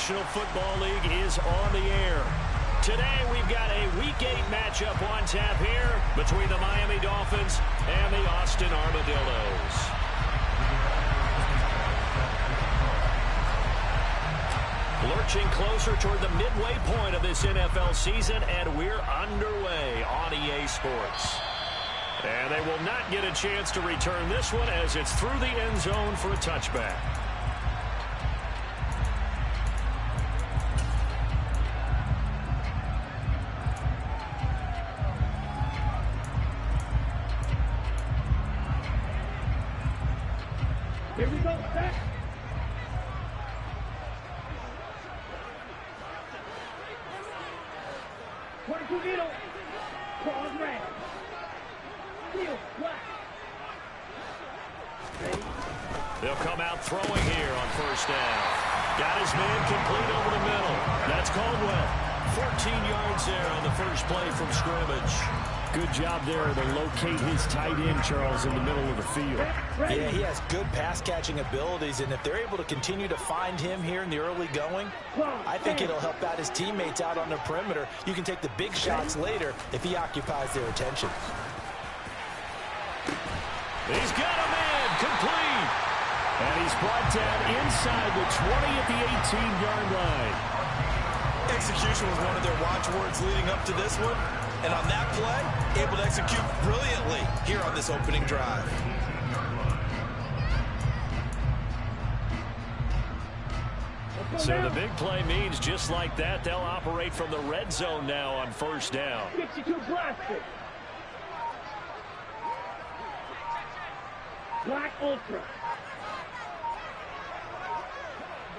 National Football League is on the air. Today we've got a Week 8 matchup on tap here between the Miami Dolphins and the Austin Armadillos. Lurching closer toward the midway point of this NFL season, and we're underway on EA Sports. And they will not get a chance to return this one as it's through the end zone for a touchback. Here we go, set. Middle. Pause red. Field black. They'll come out throwing here on first down. Got his man complete over the middle. That's Caldwell. 14 yards there on the first play from scrimmage. Good job there to locate his tight end, Charles, in the middle of the field. Yeah, he has good pass-catching abilities, and if they're able to continue to find him here in the early going, I think it'll help out his teammates out on the perimeter. You can take the big shots later if he occupies their attention. He's got a man complete. And he's brought down inside the 20 at the 18-yard line. Execution was one of their watchwords leading up to this one. And on that play, able to execute brilliantly here on this opening drive. So the big play means just like that, they'll operate from the red zone now on first down. 62 blasted. Black Ultra.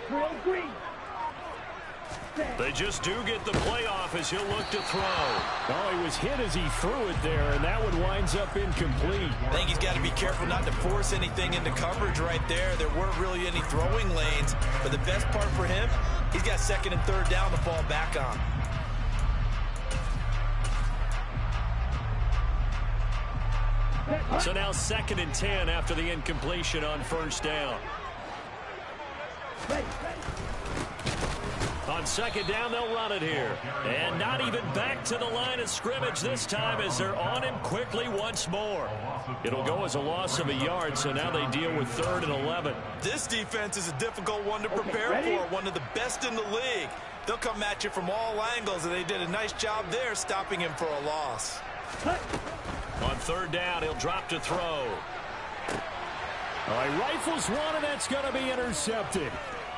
Drill green. They just do get the play off as he'll look to throw. Oh, he was hit as he threw it there, and that one winds up incomplete. I think he's got to be careful not to force anything into coverage right there. There weren't really any throwing lanes, but the best part for him, he's got second and third down to fall back on. So now 2nd and 10 after the incompletion on first down. On second down, they'll run it here. And not even back to the line of scrimmage this time as they're on him quickly once more. It'll go as a loss of a yard, so now they deal with 3rd and 11. This defense is a difficult one to prepare for, one of the best in the league. They'll come at you from all angles, and they did a nice job there stopping him for a loss. On 3rd down, he'll drop to throw. All right, rifles one, and that's going to be intercepted.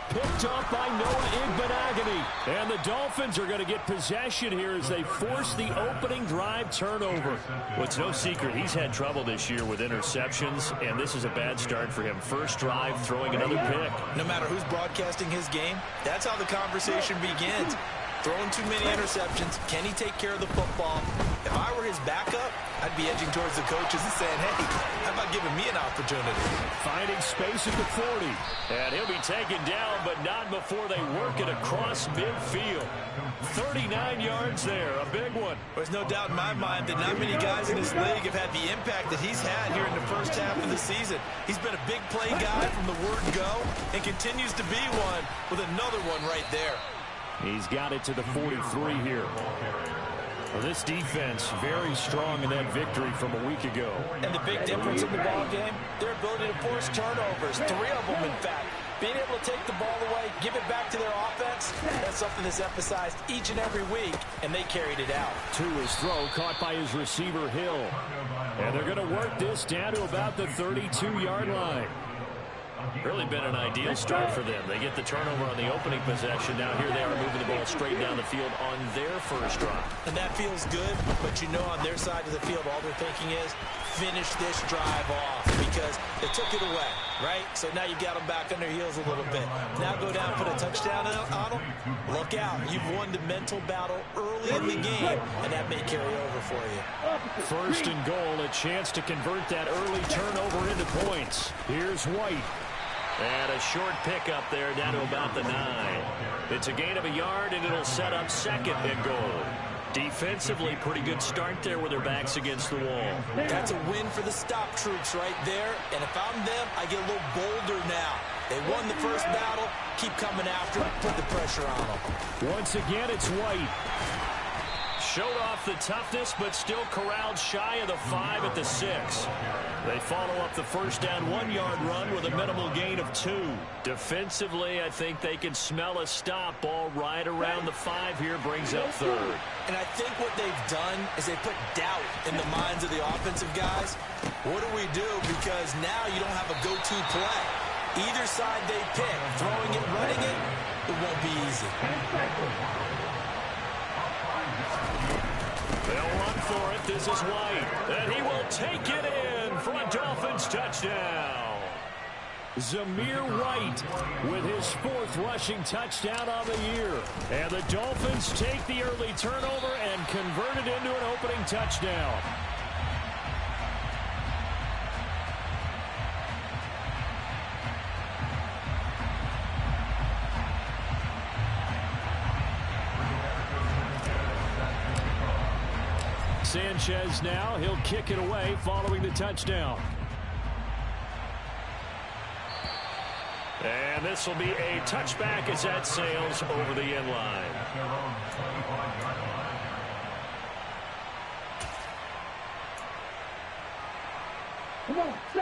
Picked up by Noah Igbenogany. And the Dolphins are going to get possession here as they force the opening drive turnover. Well, it's no secret he's had trouble this year with interceptions, and this is a bad start for him. First drive, throwing another pick. No matter who's broadcasting his game, that's how the conversation begins. Throwing too many interceptions. Can he take care of the football? If I were his backup, I'd be edging towards the coaches and saying, hey, how about giving me an opportunity? Finding space at the 40. And he'll be taken down, but not before they work it across midfield. 39 yards there, a big one. There's no doubt in my mind that not many guys in this league have had the impact that he's had here in the first half of the season. He's been a big play guy from the word go and continues to be one with another one right there. He's got it to the 43 here. Well, this defense very strong in that victory from a week ago. And the big difference in the ball game, their ability to force turnovers, 3 of them in fact. Being able to take the ball away, give it back to their offense, that's something that's emphasized each and every week, and they carried it out. To his throw, caught by his receiver, Hill. And they're going to work this down to about the 32-yard line. Really been an ideal start for them. They get the turnover on the opening possession. Now here they are moving the ball straight down the field on their first drive. And that feels good, but you know on their side of the field all they're thinking is finish this drive off because they took it away, right? So now you got them back on their heels a little bit. Now go down, put a touchdown on them. Look out. You've won the mental battle early in the game, and that may carry over for you. 1st and goal, a chance to convert that early turnover into points. Here's White. And a short pickup there down to about the 9. It's a gain of a yard, and it'll set up 2nd and goal. Defensively, pretty good start there with their backs against the wall. That's a win for the stop troops right there. And if I'm them, I get a little bolder now. They won the first battle. Keep coming after them. Put the pressure on them. Once again, it's White. Showed off the toughness, but still corralled shy of the 5 at the 6. They follow up the first down 1-yard run with a minimal gain of 2. Defensively, I think they can smell a stop. Ball right around the 5 here, brings up 3rd. And I think what they've done is they put doubt in the minds of the offensive guys. What do we do? Because now you don't have a go-to play. Either side they pick, throwing it, running it, it won't be easy. They'll run for it. This is White. And he will take it in for a Dolphins touchdown. Zamir White with his 4th rushing touchdown on the year. And the Dolphins take the early turnover and convert it into an opening touchdown. Sanchez now, he'll kick it away following the touchdown. And this will be a touchback as that sails over the end line.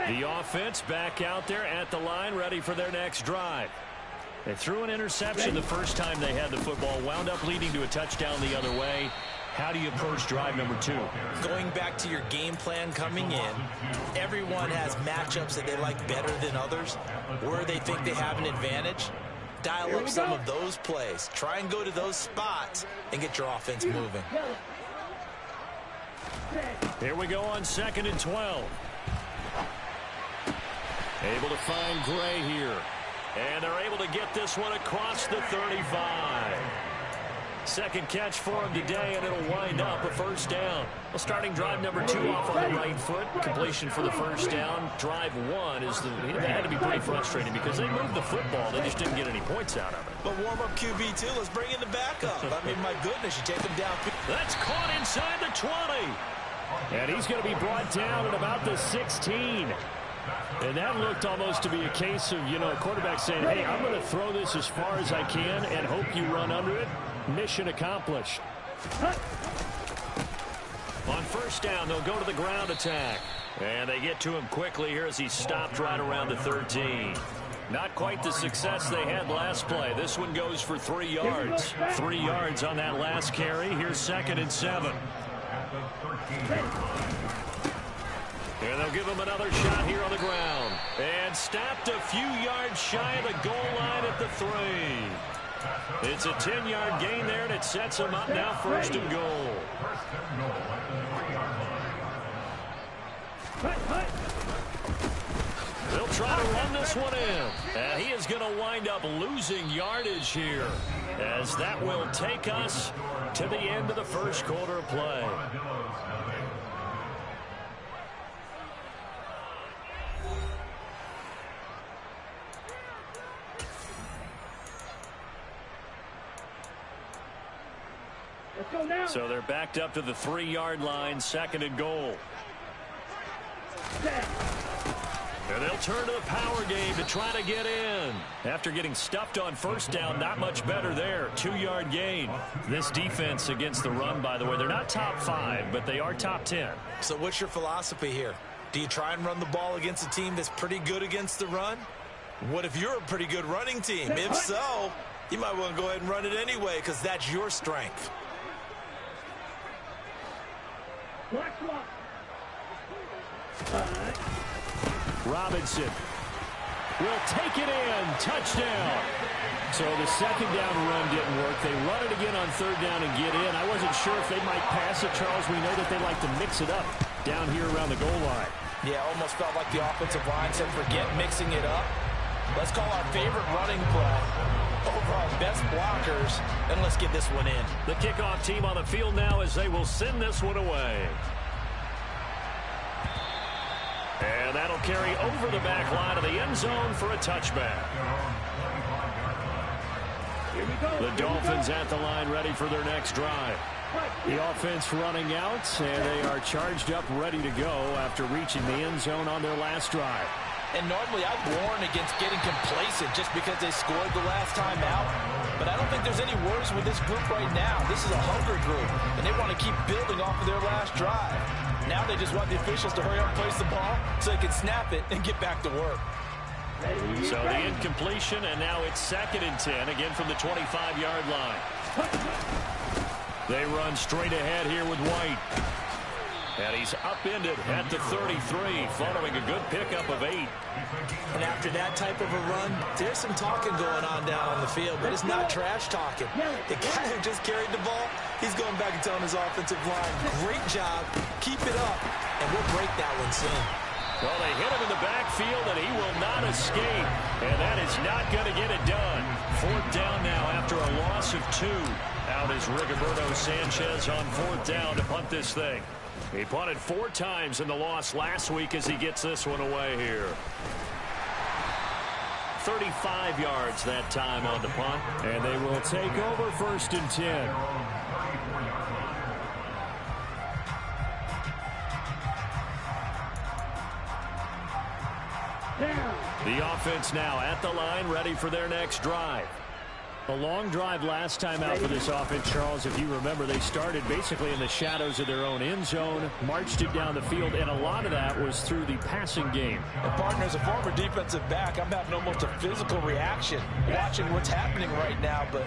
The offense back out there at the line, ready for their next drive. They threw an interception the first time they had the football, wound up leading to a touchdown the other way. How do you approach drive number 2? Going back to your game plan coming in, everyone has matchups that they like better than others, where they think they have an advantage. Dial up some of those plays. Try and go to those spots and get your offense moving. Here we go on 2nd and 12. Able to find Gray here. And they're able to get this one across the 35. Second catch for him today, and it'll wind up a first down. Well, starting drive number 2 off on the right foot. Completion for the first down. Drive 1 is that had to be pretty frustrating because they moved the football. They just didn't get any points out of it. But warm-up QB, too. Let's bring in the backup. I mean, my goodness, you take them down. That's caught inside the 20. And he's going to be brought down at about the 16. And that looked almost to be a case of, a quarterback saying, hey, I'm going to throw this as far as I can and hope you run under it. Mission accomplished. On first down, they'll go to the ground attack. And they get to him quickly here as he stopped right around the 13. Not quite the success they had last play. This one goes for 3 yards. 3 yards on that last carry. Here's 2nd and 7. And they'll give him another shot here on the ground. And stopped a few yards shy of the goal line at the 3. It's a 10-yard gain there, and it sets them up now 1st and goal. They'll try to run this one in. And he is going to wind up losing yardage here, as that will take us to the end of the first quarter of play. So they're backed up to the 3-yard line, 2nd and goal. And they'll turn to the power game to try to get in. After getting stuffed on first down, not much better there. 2-yard gain. This defense against the run, by the way, they're not top 5, but they are top 10. So what's your philosophy here? Do you try and run the ball against a team that's pretty good against the run? What if you're a pretty good running team? If so, you might want to go ahead and run it anyway because that's your strength. Robinson will take it in. Touchdown. So the 2nd down run didn't work. They run it again on 3rd down and get in. I wasn't sure if they might pass it, Charles. We know that they like to mix it up down here around the goal line. Yeah, almost felt like the offensive line said, forget mixing it up. Let's call our favorite running play over our best blockers, and let's get this one in. The kickoff team on the field now as they will send this one away. And that'll carry over the back line of the end zone for a touchback. The Dolphins at the line ready for their next drive. The offense running out, and they are charged up ready to go after reaching the end zone on their last drive. And normally I'd warn against getting complacent just because they scored the last time out. But I don't think there's any worries with this group right now. This is a hunger group, and they want to keep building off of their last drive. Now they just want the officials to hurry up and place the ball so they can snap it and get back to work. So the incompletion, and now it's 2nd and 10, again from the 25-yard line. They run straight ahead here with White. And he's upended at the 33, following a good pickup of 8. And after that type of a run, there's some talking going on down on the field, but it's not trash talking. The guy who just carried the ball, he's going back and telling his offensive line, great job, keep it up, and we'll break that one soon. Well, they hit him in the backfield, and he will not escape. And that is not going to get it done. 4th down now after a loss of 2. Out is Rigoberto Sanchez on 4th down to punt this thing. He punted 4 times in the loss last week as he gets this one away here. 35 yards that time on the punt. And they will take over 1st and 10. The offense now at the line, ready for their next drive. A long drive last time out for this offense, Charles. If you remember, they started basically in the shadows of their own end zone, marched it down the field, and a lot of that was through the passing game. And partner, as a former defensive back, I'm having almost a physical reaction watching what's happening right now. But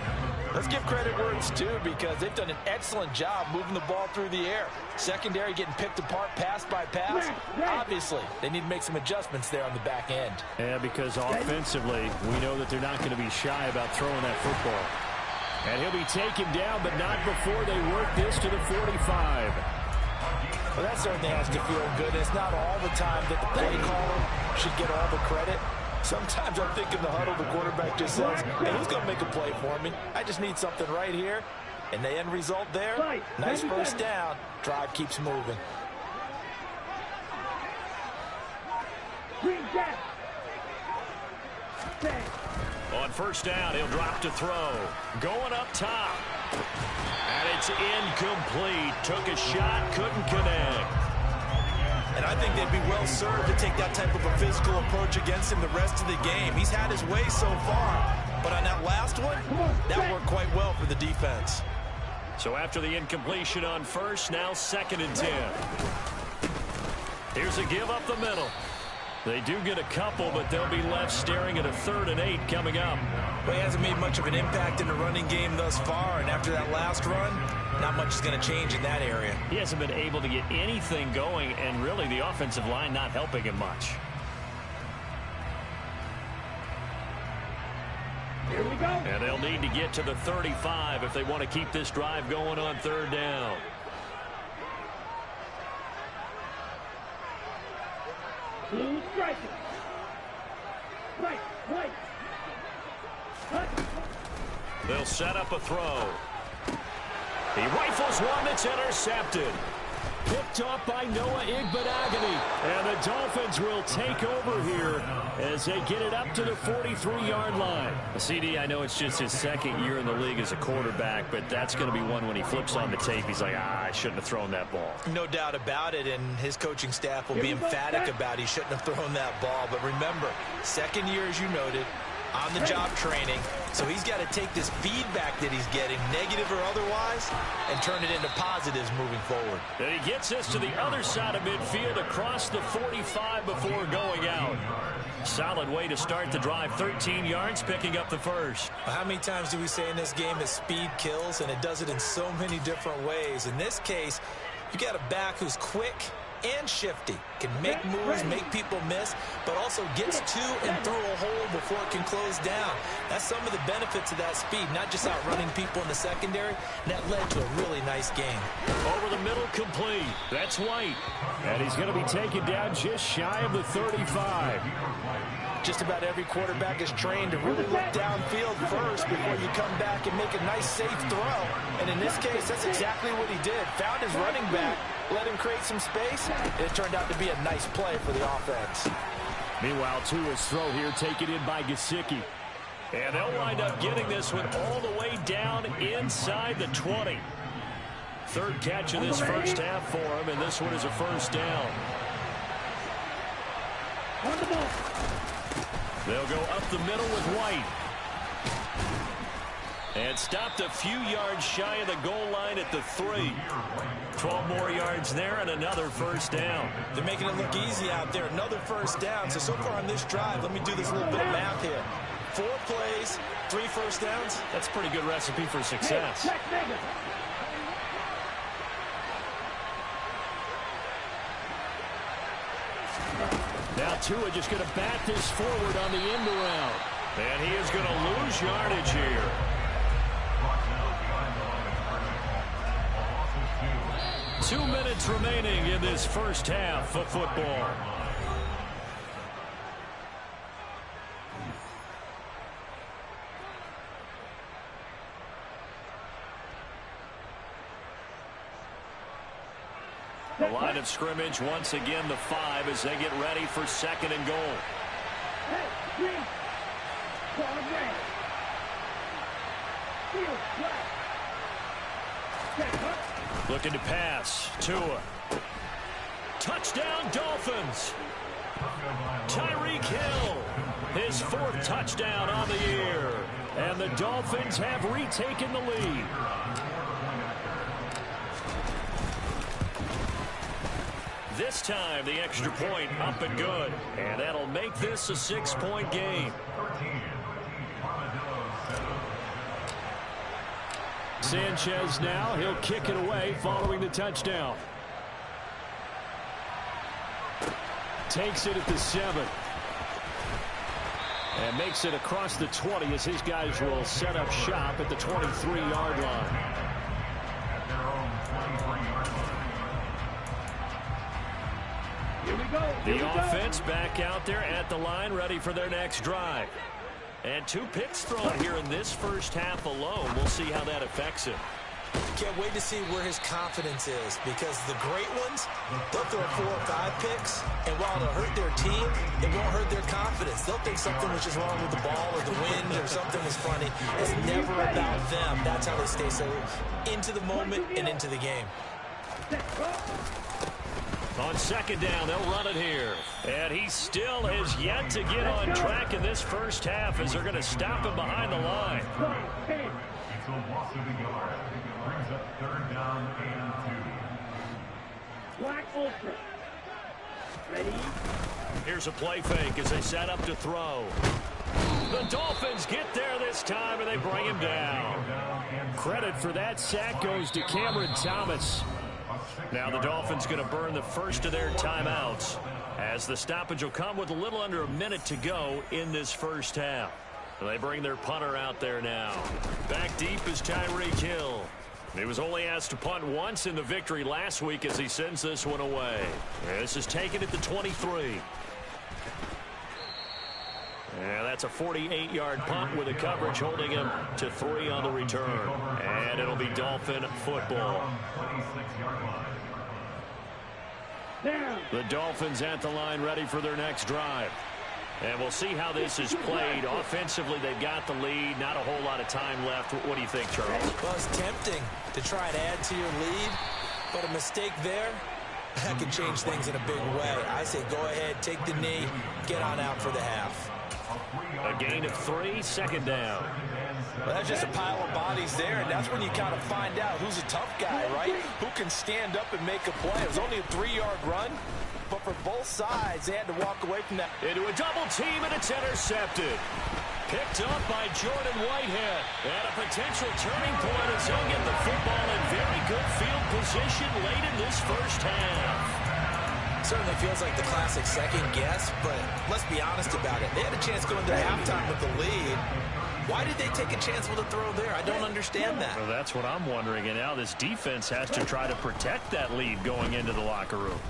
let's give credit where it's due, because they've done an excellent job moving the ball through the air. Secondary getting picked apart pass by pass. Obviously, they need to make some adjustments there on the back end. Yeah, because offensively, we know that they're not going to be shy about throwing that football. And he'll be taken down, but not before they work this to the 45. Well, that certainly has to feel good. It's not all the time that the play caller should get all the credit. Sometimes I think in the huddle, the quarterback just says, hey, who's going to make a play for me? I just need something right here. And the end result there, nice first down. Drive keeps moving. On 1st down, he'll drop to throw. Going up top. And it's incomplete. Took a shot, couldn't connect. And I think they'd be well served to take that type of a physical approach against him the rest of the game. He's had his way so far. But on that last one, that worked quite well for the defense. So after the incompletion on 1st, now 2nd and 10. Here's a give up the middle. They do get a couple, but they'll be left staring at a 3rd and 8 coming up. Well, he hasn't made much of an impact in the running game thus far, and after that last run, not much is going to change in that area. He hasn't been able to get anything going, and really the offensive line not helping him much. Here we go. And they'll need to get to the 35 if they want to keep this drive going on 3rd down. Blue striker. Right. They'll set up a throw. He rifles one that's intercepted. Picked off by Noah Igbenogany. And the Dolphins will take over here as they get it up to the 43-yard line. CD, I know it's just his 2nd year in the league as a quarterback, but that's going to be one when he flips on the tape, he's like, I shouldn't have thrown that ball. No doubt about it, and his coaching staff will be emphatic about he shouldn't have thrown that ball. But remember, 2nd year, as you noted, on-the-job training. So he's got to take this feedback that he's getting, negative or otherwise, and turn it into positives moving forward. And he gets us to the other side of midfield across the 45 before going out. Solid way to start the drive. 13 yards, picking up the 1st. How many times do we say in this game that speed kills, and it does it in so many different ways? In this case, you got a back who's quick and shifty, can make moves, make people miss, but also gets to and through a hole before it can close down. That's some of the benefits of that speed, not just outrunning people in the secondary. And that led to a really nice game. Over the middle, complete. That's White. And he's going to be taken down just shy of the 35. Just about every quarterback is trained to really look downfield first before you come back and make a nice, safe throw. And in this case, that's exactly what he did. Found his running back, let him create some space, and it turned out to be a nice play for the offense. Meanwhile, Tua's throw here taken in by Gesicki. And they'll wind up getting this one all the way down inside the 20. 3rd catch of this 1st half for him, and this one is a 1st down. On the ball. They'll go up the middle with White. And stopped a few yards shy of the goal line at the 3. 12 more yards there and another first down. They're making it look easy out there. Another first down. So far on this drive, let me do this little bit of math here. 4 plays, 3 first downs. That's a pretty good recipe for success. Now Tua just going to bat this forward on the end around. And he is going to lose yardage here. Two minutes remaining in this first half of football. The line of scrimmage once again the 5 as they get ready for 2nd and goal. Looking to pass. Tua. Touchdown Dolphins. Tyreek Hill. His 4th touchdown on the year. And the Dolphins have retaken the lead. This time the extra point up and good. And that'll make this a 6-point game. Sanchez now, he'll kick it away following the touchdown. Takes it at the 7. And makes it across the 20 as his guys will set up shop at the 23-yard line. Here we go. The offense back out there at the line, ready for their next drive. And 2 picks thrown here in this first half alone. We'll see how that affects him. Can't wait to see where his confidence is, because the great ones, they'll throw 4 or 5 picks, and while it'll hurt their team, it won't hurt their confidence. They'll think something was just wrong with the ball or the wind or something was funny. It's never about them. That's how they stay so into the moment and into the game. On 2nd down, they'll run it here. And he still has yet to get on track in this first half as they're going to stop him behind the line. It's a loss of a yard. Brings up 3rd down and 2. Black ultra. Ready? Here's a play fake as they set up to throw. The Dolphins get there this time, and they bring him down. Credit for that sack goes to Cameron Thomas. Now the Dolphins going to burn the first of their timeouts as the stoppage will come with a little under a minute to go in this first half. They bring their punter out there now. Back deep is Tyreek Hill. He was only asked to punt once in the victory last week as he sends this one away. This is taken at the 23. And that's a 48-yard punt with a coverage holding him to 3 on the return. And it'll be Dolphin football. The Dolphins at the line ready for their next drive. And we'll see how this is played. Offensively, they've got the lead. Not a whole lot of time left. What do you think, Charles? Well, it's tempting to try and add to your lead, but a mistake there, that could change things in a big way. I say go ahead, take the knee, get on out for the half. A gain of 3, 2nd down. Well, that's just a pile of bodies there, and that's when you kind of find out who's a tough guy, right? Who can stand up and make a play. It was only a 3-yard run, but for both sides, they had to walk away from that. Into a double team, and it's intercepted. Picked up by Jordan Whitehead. And a potential turning point as he'll get the football in very good field position late in this first half. Certainly feels like the classic second guess, but let's be honest about it. They had a chance going into halftime with the lead. Why did they take a chance with a throw there? I don't understand that. Well, that's what I'm wondering, and now this defense has to try to protect that lead going into the locker room.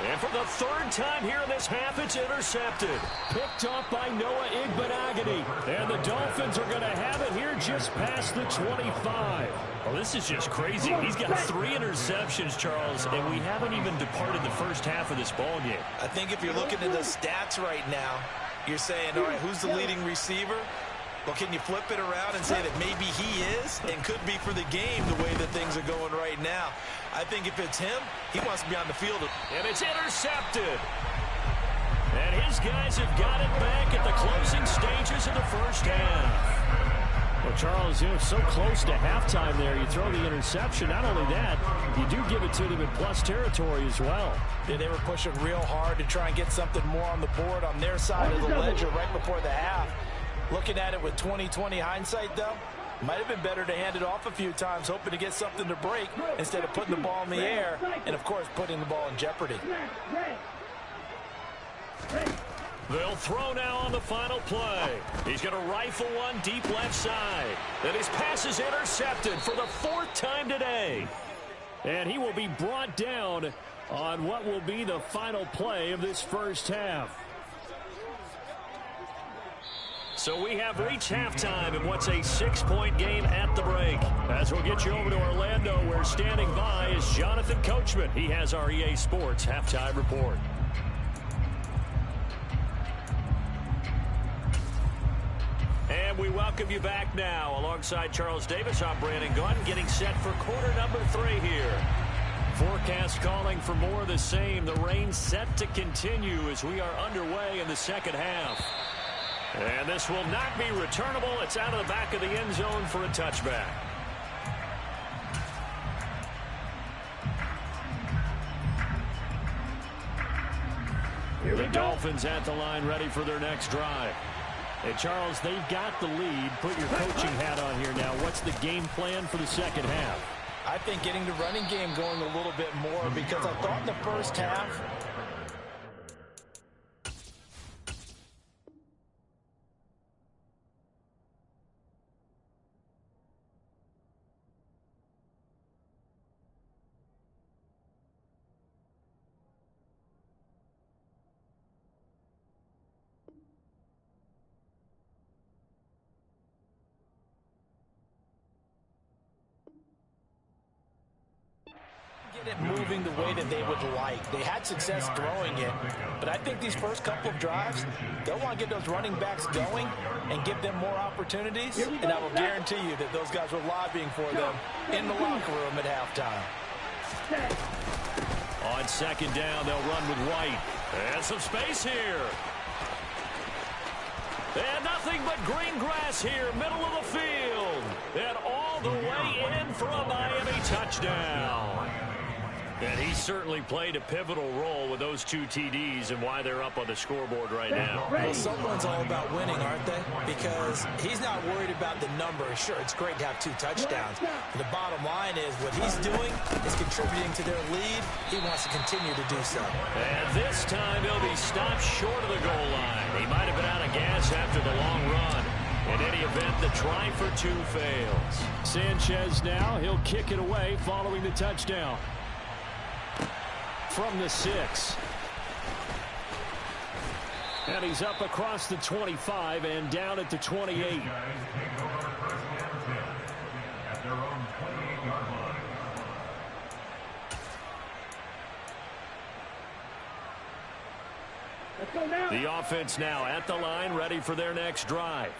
And for the 3rd time here in this half, it's intercepted. Picked off by Noah Igbenogany. And the Dolphins are going to have it here just past the 25. Well, this is just crazy. He's got 3 interceptions, Charles, and we haven't even departed the first half of this ball game. I think if you're looking at the stats right now, you're saying, all right, who's the leading receiver? Well, can you flip it around and say that maybe he is and could be for the game the way that things are going right now? I think if it's him, he wants to be on the field. And it's intercepted. And his guys have got it back at the closing stages of the first half. Well, Charles, so close to halftime there. You throw the interception. Not only that, you do give it to them in plus territory as well. Yeah, they were pushing real hard to try and get something more on the board on their side of the ledger right before the half. Looking at it with 20/20 hindsight, though, might have been better to hand it off a few times, hoping to get something to break instead of putting the ball in the air and, of course, putting the ball in jeopardy. They'll throw now on the final play. He's going to rifle one deep left side. And his pass is intercepted for the 4th time today. And he will be brought down on what will be the final play of this first half. So we have reached halftime in what's a 6-point game at the break. As we'll get you over to Orlando, where standing by is Jonathan Coachman. He has our EA Sports halftime report. And we welcome you back now. Alongside Charles Davis, I'm Brandon Gunn, getting set for quarter number 3 here. Forecast calling for more of the same. The rain set to continue as we are underway in the second half. And this will not be returnable. It's out of the back of the end zone for a touchback. Here the Dolphins at the line, ready for their next drive. Hey, Charles, they've got the lead. Put your coaching hat on here now. What's the game plan for the second half? I think getting the running game going a little bit more, because I thought in the first half it moving the way that they would like. They had success throwing it, but I think these first couple of drives, they'll want to get those running backs going and give them more opportunities, and I will guarantee you that those guys were lobbying for them in the locker room at halftime. On second down, they'll run with White. And some space here. And nothing but green grass here, middle of the field. And all the way in for a Miami touchdown. And he certainly played a pivotal role with those 2 TDs and why they're up on the scoreboard right now. Well, someone's all about winning, aren't they? Because he's not worried about the number. Sure, it's great to have 2 touchdowns. But the bottom line is what he's doing is contributing to their lead. He wants to continue to do so. And this time he'll be stopped short of the goal line. He might have been out of gas after the long run. In any event, the try for 2 fails. Sanchez now, he'll kick it away following the touchdown. From the 6. And he's up across the 25 and down at the 28. The offense now at the line, ready for their next drive.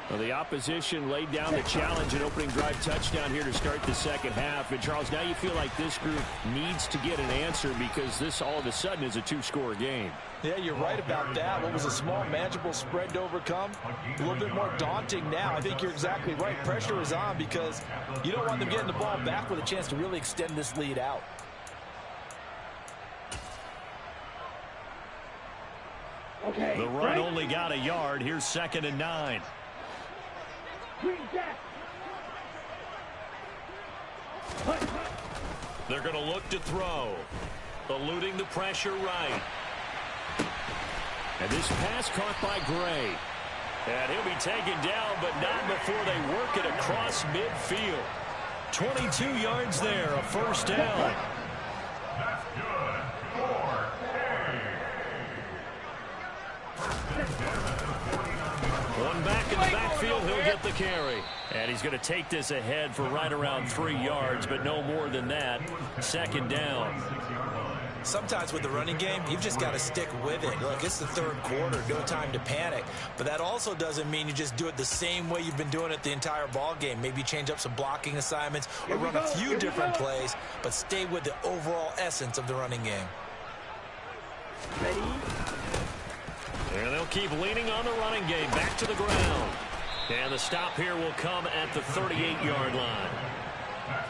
Well, the opposition laid down the challenge and opening drive touchdown here to start the second half. And, Charles, now you feel like this group needs to get an answer because this all of a sudden is a 2-score game. Yeah, you're right about that. What was a small, manageable spread to overcome, a little bit more daunting now. I think you're exactly right. Pressure is on because you don't want them getting the ball back with a chance to really extend this lead out. Okay. The run only got a yard. Here's 2nd and 9. They're going to look to throw. Eluding the pressure right. And this pass caught by Gray. And he'll be taken down, but not before they work it across midfield. 22 yards there, a first down. That's good. 4 One back in the backfield, he'll get the carry. And he's going to take this ahead for right around 3 yards, but no more than that. 2nd down. Sometimes with the running game, you've just got to stick with it. Look, it's the third quarter, no time to panic. But that also doesn't mean you just do it the same way you've been doing it the entire ball game. Maybe change up some blocking assignments or run a few different plays, but stay with the overall essence of the running game. Ready? And they'll keep leaning on the running game. Back to the ground. And the stop here will come at the 38-yard line.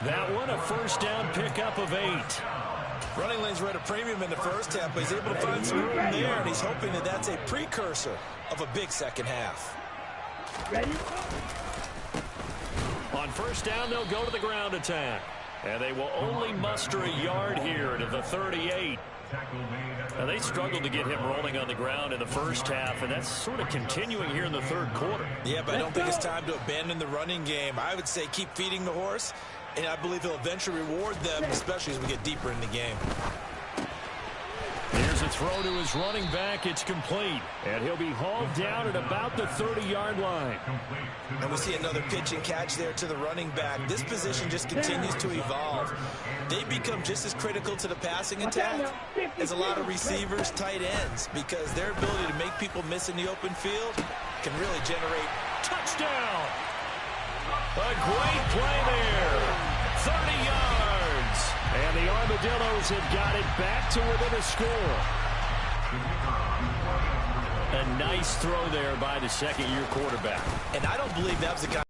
That one, a first down pickup of 8. Running lanes were at a premium in the first half, but he's able to find some room there, and he's hoping that that's a precursor of a big second half. Ready? On first down, they'll go to the ground attack. And they will only muster a yard here to the 38. Now, they struggled to get him rolling on the ground in the first half, and that's sort of continuing here in the third quarter. Yeah, but I don't think it's time to abandon the running game. I would say keep feeding the horse, and I believe he'll eventually reward them, especially as we get deeper in the game. Here's a throw to his running back. It's complete. And he'll be hauled down at about the 30-yard line. And we see another pitch and catch there to the running back. This position just continues to evolve. They become just as critical to the passing attack as a lot of receivers, tight ends, because their ability to make people miss in the open field can really generate touchdown. A great play there. 30 yards. And the Armadillos have got it back to within a score. A nice throw there by the second-year quarterback. And I don't believe that was the kind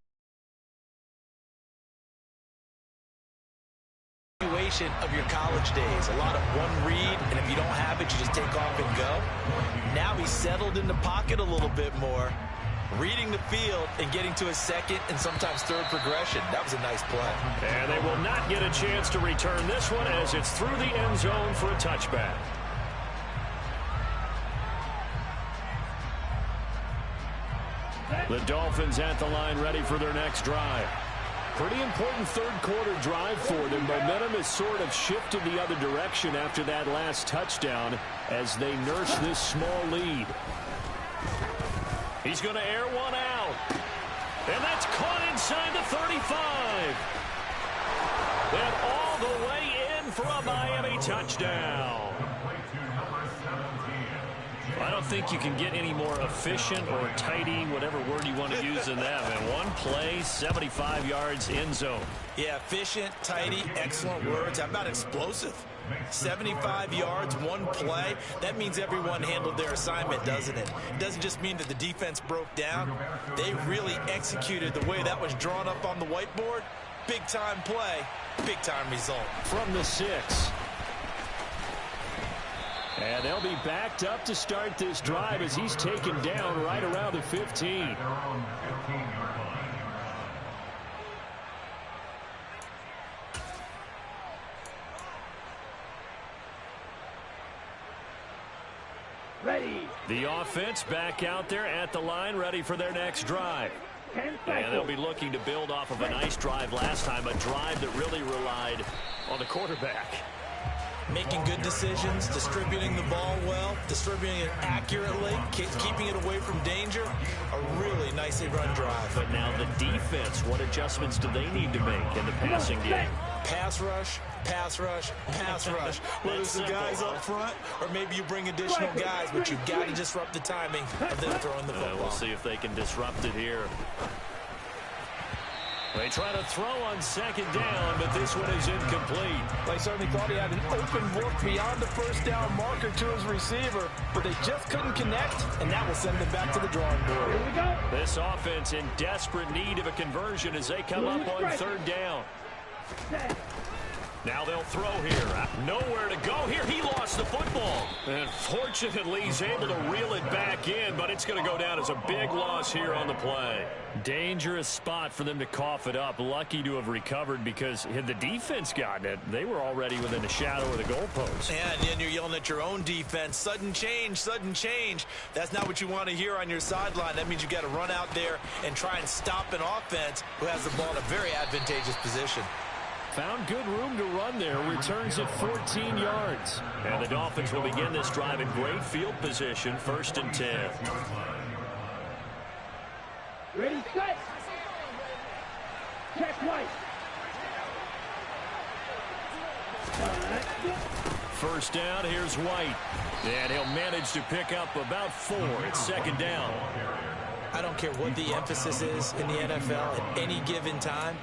of your college days. A lot of one read, and if you don't have it, you just take off and go. Now he's settled in the pocket a little bit more, reading the field and getting to his second and sometimes third progression. That was a nice play. And they will not get a chance to return this one as it's through the end zone for a touchback. The Dolphins at the line ready for their next drive. Pretty important third quarter drive for them. Momentum has sort of shifted the other direction after that last touchdown as they nurse this small lead. He's going to air one out. And that's caught inside the 35. And all the way in for a Miami touchdown. I don't think you can get any more efficient or tidy, whatever word you want to use than that, man. One play, 75 yards, end zone. Yeah, efficient, tidy, excellent words. How about explosive? 75 yards, one play. That means everyone handled their assignment, doesn't it? It doesn't just mean that the defense broke down. They really executed the way that was drawn up on the whiteboard. Big-time play, big-time result. From the 6. And they'll be backed up to start this drive as he's taken down right around the 15. Ready. The offense back out there at the line, ready for their next drive. And they'll be looking to build off of a nice drive last time, a drive that really relied on the quarterback. Making good decisions, distributing the ball well, distributing it accurately, keeping it away from danger. A really nicely run drive. But now the defense, what adjustments do they need to make in the passing game? Pass rush, pass rush, pass rush. Whether it's the guys up front or maybe you bring additional guys, but you've got to disrupt the timing of them throwing the football. We'll see if they can disrupt it here. They try to throw on second down, but this one is incomplete. They certainly thought he had an open look beyond the first down marker to his receiver, but they just couldn't connect, and that will send them back to the drawing board. Here we go. This offense in desperate need of a conversion as they come up on third down. Now they'll throw here. Nowhere to go here. He lost the football. And fortunately, he's able to reel it back in, but it's going to go down as a big loss here on the play. Dangerous spot for them to cough it up. Lucky to have recovered because had the defense gotten it, they were already within the shadow of the goalpost. Yeah, and then you're yelling at your own defense. Sudden change, sudden change. That's not what you want to hear on your sideline. That means you got to run out there and try and stop an offense who has the ball in a very advantageous position. Found good room to run there. Returns at 14 yards. And the Dolphins will begin this drive in great field position. 1st and 10. Ready, set. Check right. First down, here's White. And he'll manage to pick up about 4. It's second down. I don't care what the emphasis is in the NFL at any given time.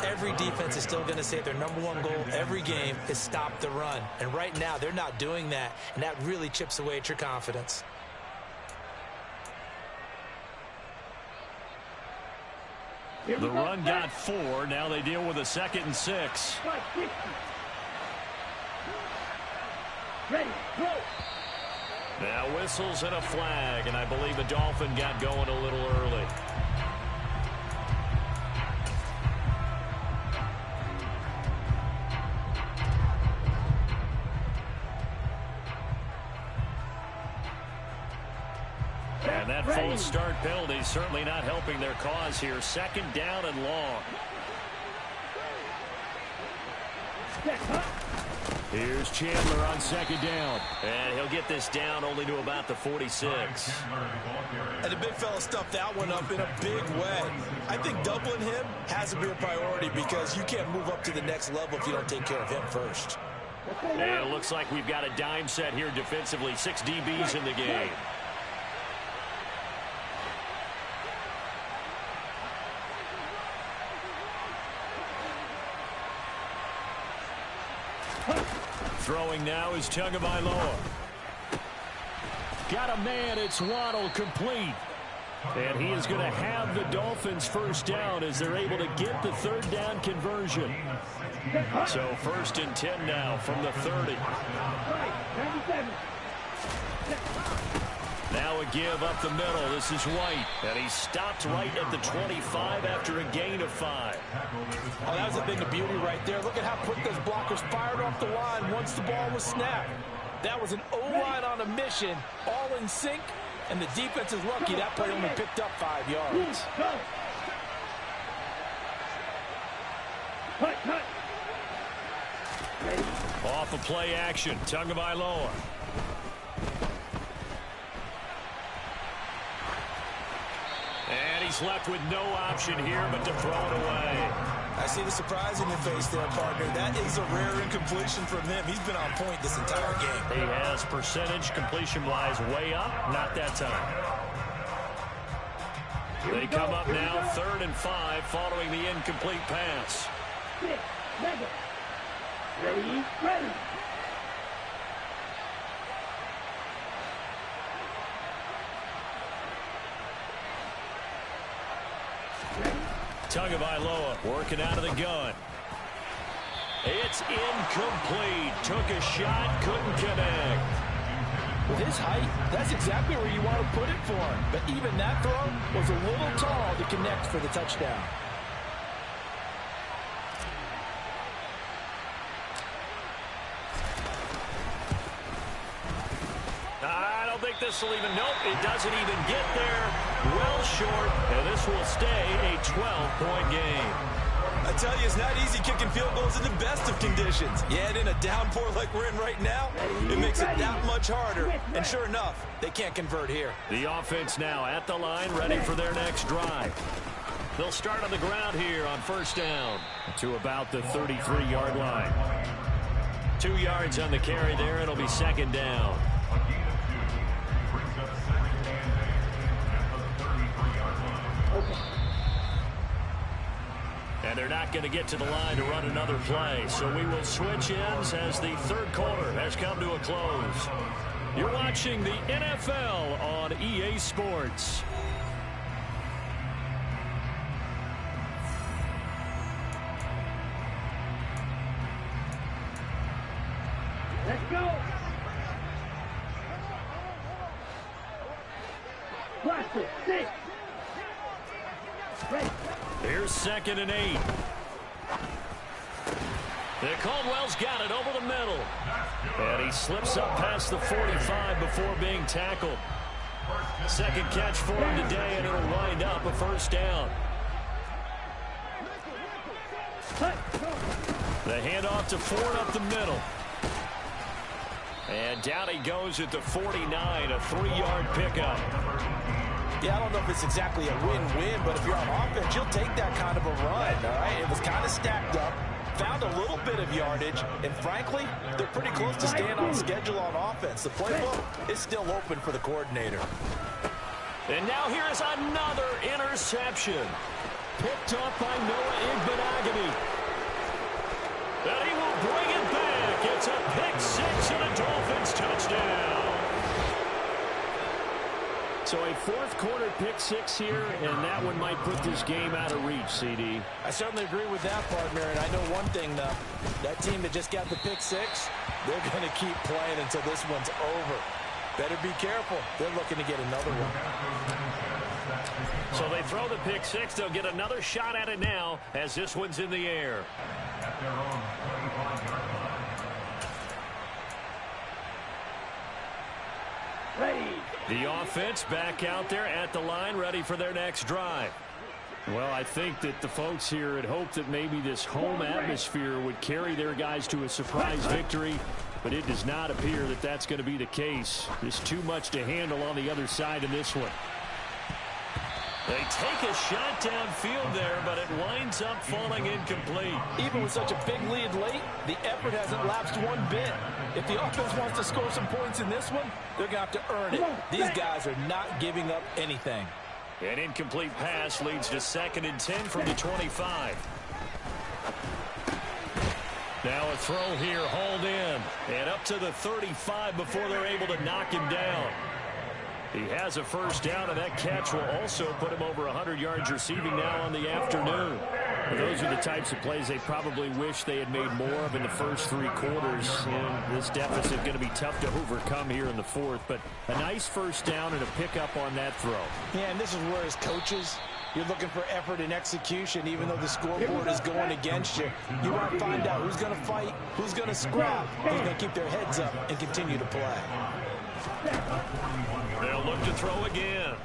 Every defense is still going to say their #1 goal every game is stop the run. And right now, they're not doing that, and that really chips away at your confidence. The run got 4. Now they deal with a 2nd and 6. Ready, go. Now whistles and a flag, and I believe a Dolphin got going a little early. And that full start penalty certainly not helping their cause here. Second down and long. Here's Chandler on second down. And he'll get this down only to about the 46. And the big fella stuffed that one up in a big way. I think doubling him has to be a priority because you can't move up to the next level if you don't take care of him first. And it looks like we've got a dime set here defensively. 6 DBs in the game. Throwing now is Tagovailoa. Got a man, it's Waddle, complete. And he is going to have the Dolphins first down as they're able to get the third down conversion. So first and 10 now from the 30. Now a give up the middle. This is White. And he stopped right at the 25 after a gain of 5. Oh, that was a thing of beauty right there. Look at how quick those blockers fired off the line once the ball was snapped. That was an O-line on a mission, all in sync, and the defense is lucky that play only picked up 5 yards. Off of play action, Tagovailoa. And he's left with no option here but to throw it away. I see the surprise in your face there, partner. That is a rare incompletion from him. He's been on point this entire game. He has percentage completion-wise way up. Not that time. They come up now 3rd and 5 following the incomplete pass. Ready, ready. Tagovailoa working out of the gun. It's incomplete. Took a shot, couldn't connect. With his height, that's exactly where you want to put it for him. But even that throw was a little tall to connect for the touchdown. I don't think this will even, nope, it doesn't even get there. Well short, and this will stay a 12-point game. I tell you, it's not easy kicking field goals in the best of conditions. Yet in a downpour like we're in right now, it makes it that much harder. And sure enough, they can't convert here. The offense now at the line, ready for their next drive. They'll start on the ground here on first down to about the 33-yard line. 2 yards on the carry there. It'll be second down. And they're not going to get to the line to run another play. So we will switch ends as the third quarter has come to a close. You're watching the NFL on EA Sports. Let's go. Watch it. 6. Ready. Here's 2nd and 8. Caldwell's got it over the middle. And he slips up past the 45 before being tackled. Second catch for him today, and it'll wind up a first down. The handoff to Ford up the middle. And down he goes at the 49, a 3-yard pickup. Yeah, I don't know if it's exactly a win-win, but if you're on offense, you'll take that kind of a run, all right? It was kind of stacked up. found a little bit of yardage, and frankly, they're pretty close to staying on schedule on offense. The playbook is still open for the coordinator. And now here is another interception. Picked off by Noah Igbenogany. And he will bring it back. It's a pick six and a Dolphins touchdown. So a fourth quarter pick six here, and that one might put this game out of reach, CD. I certainly agree with that, partner, and I know one thing, though. That team that just got the pick six, they're going to keep playing until this one's over. Better be careful. They're looking to get another one. So they throw the pick six. They'll get another shot at it now as this one's in the air. At their own 25-yard line. Ready. The offense back out there at the line, ready for their next drive. Well, I think that the folks here had hoped that maybe this home atmosphere would carry their guys to a surprise victory, but it does not appear that that's going to be the case. There's too much to handle on the other side in this one. They take a shot downfield there, but it winds up falling incomplete. Even with such a big lead late, the effort hasn't lapsed one bit. If the offense wants to score some points in this one, they're going to have to earn it. These guys are not giving up anything. An incomplete pass leads to 2nd and 10 from the 25. Now a throw here, hauled in. And up to the 35 before they're able to knock him down. He has a first down, and that catch will also put him over 100 yards receiving now on the afternoon. Well, those are the types of plays they probably wish they had made more of in the first three quarters. And this deficit going to be tough to overcome here in the fourth. But a nice first down and a pickup on that throw. Yeah, and this is where as coaches, you're looking for effort and execution, even though the scoreboard is going against you. You want to find out who's going to fight, who's going to scrap, who's going to keep their heads up and continue to play. They'll look to throw again.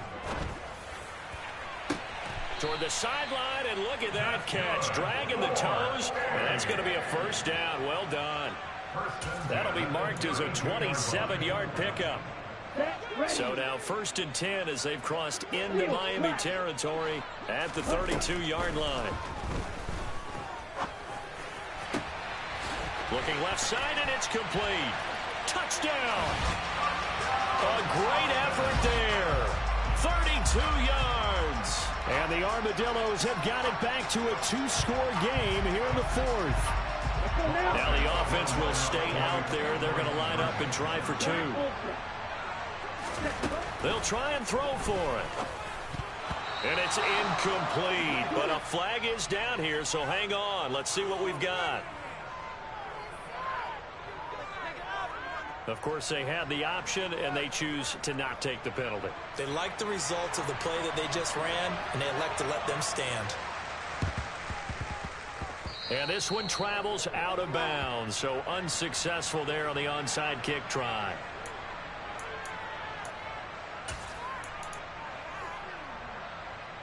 Toward the sideline, and look at that catch. Dragging the toes, and that's going to be a first down. Well done. That'll be marked as a 27-yard pickup. So now 1st and 10 as they've crossed into Miami territory at the 32-yard line. Looking left side, and it's complete. Touchdown. A great effort there. 32 yards. And the Armadillos have got it back to a two-score game here in the fourth. Now the offense will stay out there. They're going to line up and try for two. They'll try and throw for it. And it's incomplete. But a flag is down here, so hang on. Let's see what we've got. Of course, they had the option, and they choose to not take the penalty. They like the results of the play that they just ran, and they elect to let them stand. And this one travels out of bounds, so unsuccessful there on the onside kick try.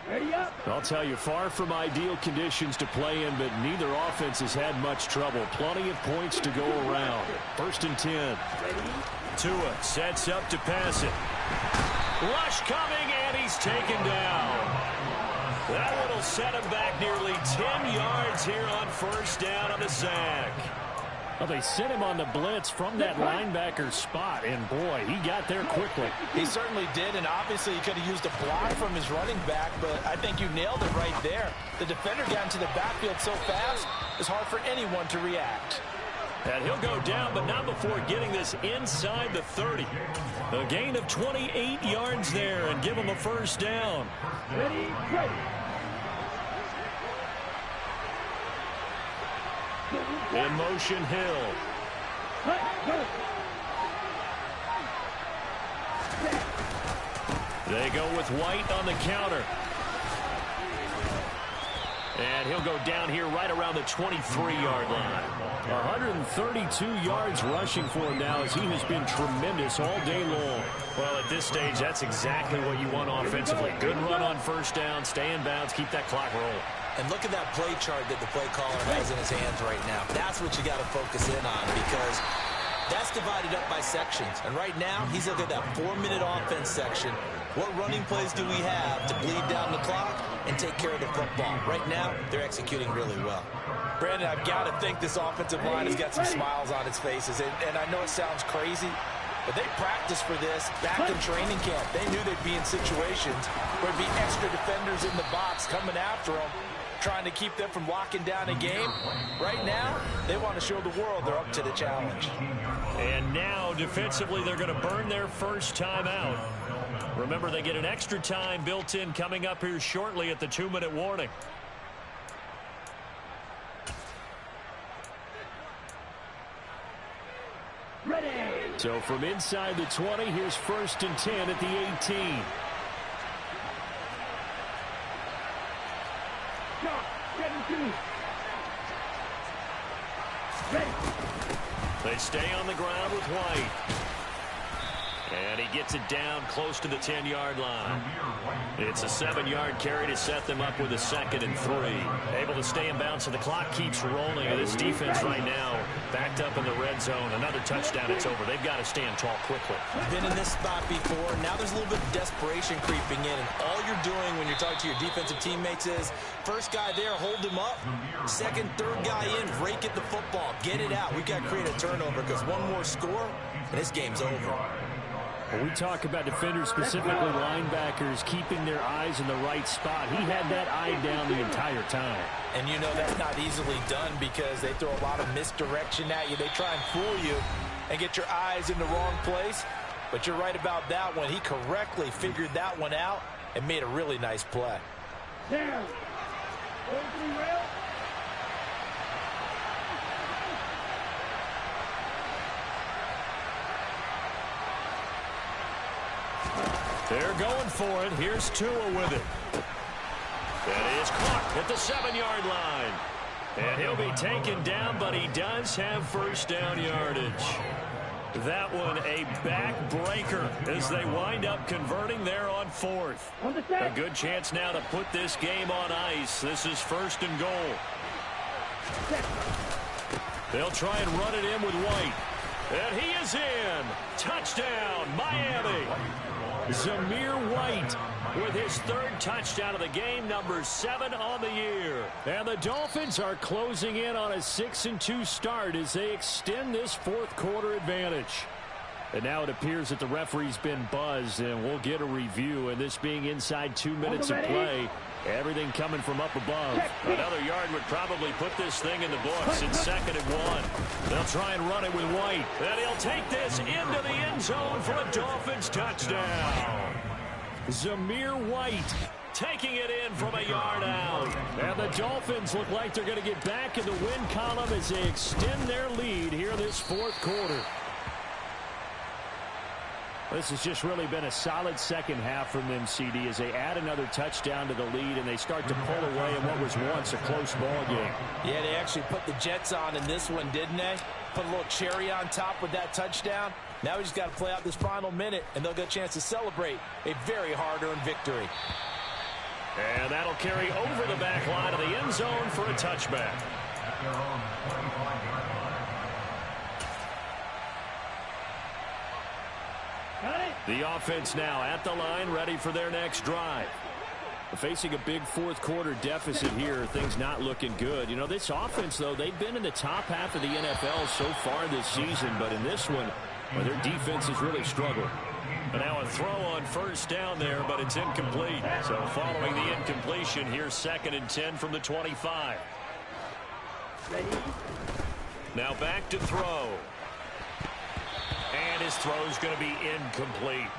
Ready up. I'll tell you, far from ideal conditions to play in, but neither offense has had much trouble. Plenty of points to go around. 1st and 10. Tua sets up to pass it. Rush coming, and he's taken down. That one will set him back nearly 10 yards here on first down on the sack. Well, they sent him on the blitz from that linebacker spot, and boy, he got there quickly. He certainly did, and obviously he could have used a block from his running back, but I think you nailed it right there. The defender got into the backfield so fast, it's hard for anyone to react. And he'll go down, but not before getting this inside the 30. A gain of 28 yards there, and give him a first down. Ready, ready. In motion, Hill. They go with White on the counter. And he'll go down here right around the 23-yard line. 132 yards rushing for him now as he has been tremendous all day long. Well, at this stage, that's exactly what you want offensively. Good run on first down, stay in bounds, keep that clock rolling. And look at that play chart that the play caller has in his hands right now. That's what you got to focus in on because that's divided up by sections. And right now, he's looking at that 4-minute offense section. What running plays do we have to bleed down the clock? and take care of the football. Right now, they're executing really well. Brandon, I've got to think this offensive line has got some smiles on its faces. And I know it sounds crazy, but they practiced for this back in training camp. They knew they'd be in situations where there'd be extra defenders in the box coming after them, trying to keep them from locking down a game. Right now, they want to show the world they're up to the challenge. And now, defensively, they're going to burn their first time out. Remember, they get an extra time built in coming up here shortly at the 2-minute warning. Ready. So from inside the 20, here's 1st and 10 at the 18. Shot. 17. Ready. They stay on the ground with White. And he gets it down close to the 10-yard line. It's a 7-yard carry to set them up with a 2nd and 3. Able to stay in bounds, so the clock keeps rolling. And this defense right now backed up in the red zone. Another touchdown, it's over. They've got to stand tall quickly. Been in this spot before. Now there's a little bit of desperation creeping in. And all you're doing when you're talking to your defensive teammates is, first guy there, hold him up. Second, third guy in, rake at the football. Get it out. We've got to create a turnover because one more score, and this game's over. When we talk about defenders, specifically linebackers, keeping their eyes in the right spot, he had that eye down the entire time. And you know that's not easily done because they throw a lot of misdirection at you. They try and fool you and get your eyes in the wrong place. But you're right about that one. He correctly figured that one out and made a really nice play. Down. 43 rail. They're going for it. Here's Tua with it. That is caught at the 7-yard line. And he'll be taken down, but he does have first down yardage. That one a backbreaker as they wind up converting there on 4th. A good chance now to put this game on ice. This is 1st and goal. They'll try and run it in with White. And he is in. Touchdown, Miami. Zamir White with his 3rd touchdown of the game, number 7 on the year. And the Dolphins are closing in on a 6-2 start as they extend this 4th quarter advantage. And now it appears that the referee's been buzzed, and we'll get a review. And this being inside 2 minutes of play, everything coming from up above. Another yard would probably put this thing in the books. It's 2nd and 1. They'll try and run it with White. And he'll take this into the end zone for a Dolphins touchdown. Zamir White taking it in from a yard out. And the Dolphins look like they're going to get back in the win column as they extend their lead here in this 4th quarter. This has just really been a solid second half from them, CD, as they add another touchdown to the lead and they start to pull away in what was once a close ball game. Yeah, they actually put the Jets on in this one, didn't they? Put a little cherry on top with that touchdown. Now we just got to play out this final minute, and they'll get a chance to celebrate a very hard-earned victory. And that'll carry over the back line of the end zone for a touchback. The offense now at the line, ready for their next drive. Facing a big 4th quarter deficit here, things not looking good. You know, this offense, though, they've been in the top half of the NFL so far this season, but in this one, well, their defense has really struggled. And now a throw on 1st down there, but it's incomplete. So following the incompletion, here's 2nd and 10 from the 25. Ready. Now back to throw. And his throw's going to be incomplete.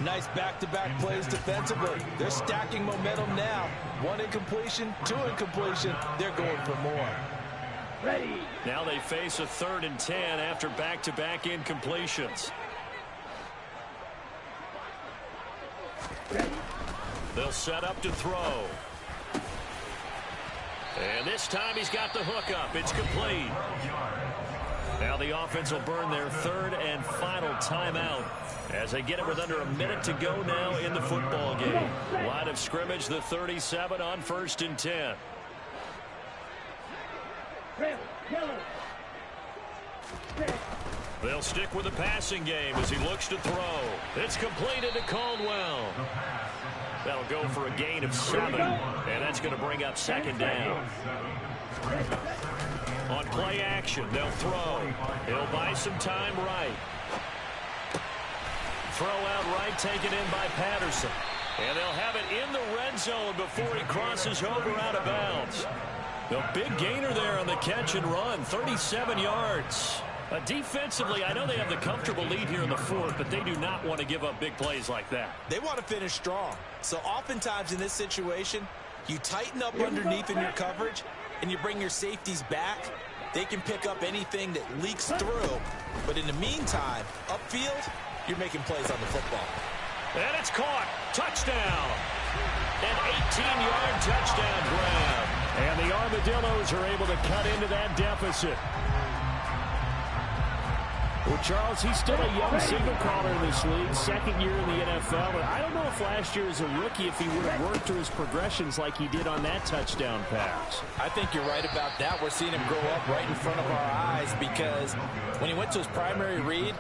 Nice back-to-back plays defensively. They're stacking momentum now. 1 incompletion, 2 incompletion. They're going for more. Ready. Now they face a 3rd and 10 after back-to-back incompletions. Ready. They'll set up to throw. And this time he's got the hook up. It's complete. Now the offense will burn their 3rd and final timeout as they get it with under a minute to go now in the football game. Line of scrimmage, the 37 on 1st and 10. They'll stick with the passing game as he looks to throw. It's completed to Caldwell. That'll go for a gain of 7, and that's going to bring up second down. On play action, they'll throw. He'll buy some time right. Throw out right, taken in by Patterson. And they'll have it in the red zone before he crosses over out of bounds. The big gainer there on the catch and run, 37 yards. Defensively, I know they have the comfortable lead here in the fourth, but they do not want to give up big plays like that. They want to finish strong. So oftentimes in this situation, you tighten up underneath in your coverage, and you bring your safeties back. They can pick up anything that leaks through. But in the meantime, upfield, you're making plays on the football. And it's caught. Touchdown. An 18-yard touchdown grab. And the Armadillos are able to cut into that deficit. Well, Charles, he's still a young single caller in this league, second year in the NFL. But I don't know if last year as a rookie, if he would have worked through his progressions like he did on that touchdown pass. I think you're right about that. We're seeing him grow up right in front of our eyes because when he went to his primary read,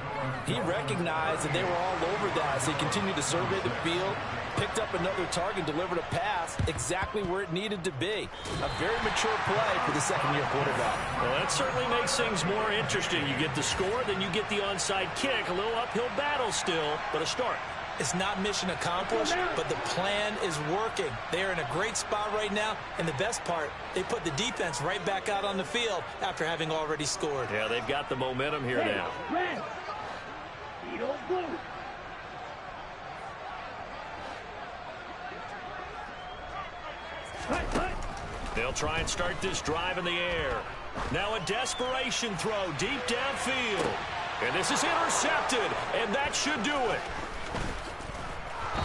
he recognized that they were all over that. So he continued to survey the field, picked up another target, delivered a pass exactly where it needed to be. A very mature play for the second-year quarterback. Well, that certainly makes things more interesting. You get the score, then you get the onside kick. A little uphill battle still, but a start. It's not mission accomplished, but the plan is working. They're in a great spot right now, and the best part, they put the defense right back out on the field after having already scored. Yeah, they've got the momentum here now. Red. Eagle blue. They'll try and start this drive in the air. Now a desperation throw deep downfield. And this is intercepted, and that should do it.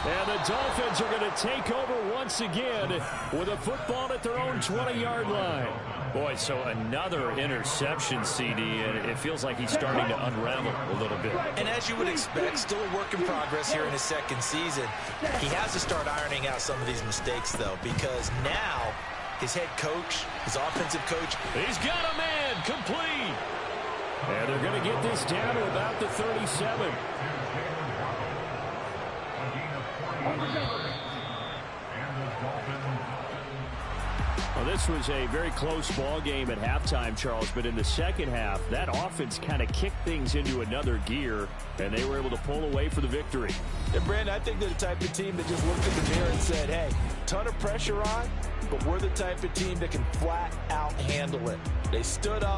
And the Dolphins are going to take over once again with a football at their own 20-yard line. Boy, so another interception, CD, and it feels like he's starting to unravel a little bit. And as you would expect, still a work in progress here in his second season. He has to start ironing out some of these mistakes, though, because now his head coach, his offensive coach, he's got a man complete. And they're going to get this down to about the 37. Well, this was a very close ball game at halftime, Charles, but in the second half, that offense kind of kicked things into another gear, and they were able to pull away for the victory. And Brandon, I think they're the type of team that just looked in the mirror and said, hey, ton of pressure on, but we're the type of team that can flat out handle it. They stood up.